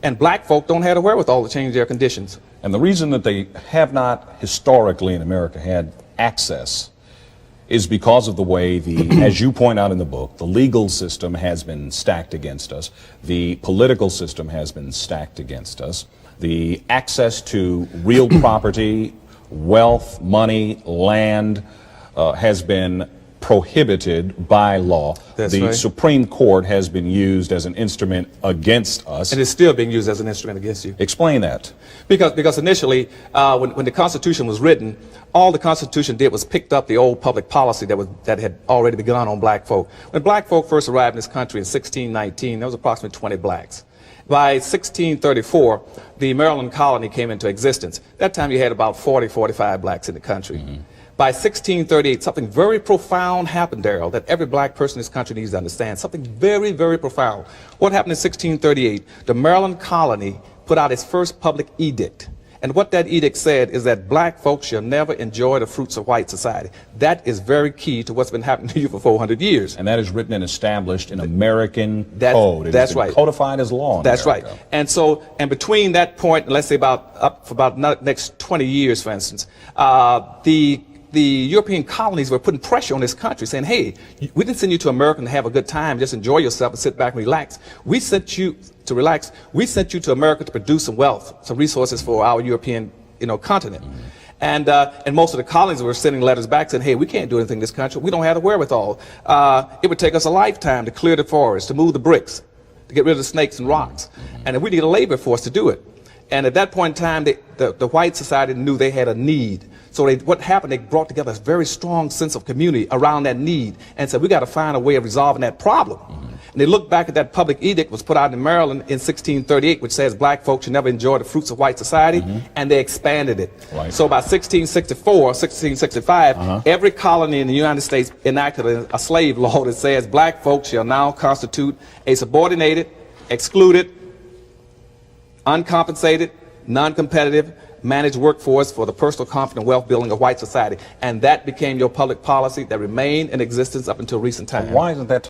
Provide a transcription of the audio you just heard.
And black folk don't have the wherewithal to change their conditions. And the reason that they have not historically in America had access is because of the way as you point out in the book, the legal system has been stacked against us, the political system has been stacked against us, the access to real property, wealth, money, land has been prohibited by law. That's the right. Supreme Court has been used as an instrument against us. And it's still being used as an instrument against you. Explain that. Because initially, when the Constitution was written, all the Constitution did was picked up the old public policy that had already begun on black folk. When black folk first arrived in this country in 1619, there was approximately 20 blacks. By 1634, the Maryland colony came into existence. That time you had about 40, 45 blacks in the country. Mm-hmm. By 1638, something very profound happened, Darrell, that every black person in this country needs to understand. Something very, very profound. What happened in 1638? The Maryland colony put out its first public edict. And what that edict said is that black folks shall never enjoy the fruits of white society. That is very key to what's been happening to you for 400 years. And that is written and established in American code. That's right. Codified as law in That's America. Right. And so, and between that point, let's say up for about next 20 years, for instance, the European colonies were putting pressure on this country, saying, hey, we didn't send you to America to have a good time, just enjoy yourself and sit back and relax. We sent you to relax. We sent you to America to produce some wealth, some resources for our European, continent. Mm-hmm. And most of the colonies were sending letters back saying, hey, we can't do anything in this country. We don't have the wherewithal. It would take us a lifetime to clear the forest, to move the bricks, to get rid of the snakes and rocks. Mm-hmm. And we need a labor force to do it. And at that point in time, the white society knew they had a need. So what happened, they brought together a very strong sense of community around that need and said, we got to find a way of resolving that problem. Mm-hmm. And they looked back at that public edict was put out in Maryland in 1638, which says black folks should never enjoy the fruits of white society, mm-hmm. and they expanded it. Right. So by 1664, 1665, every colony in the United States enacted a slave law that says black folks shall now constitute a subordinated, excluded, uncompensated, non-competitive, managed workforce for the personal comfort and wealth building of white society. And that became your public policy that remained in existence up until recent times. Why isn't that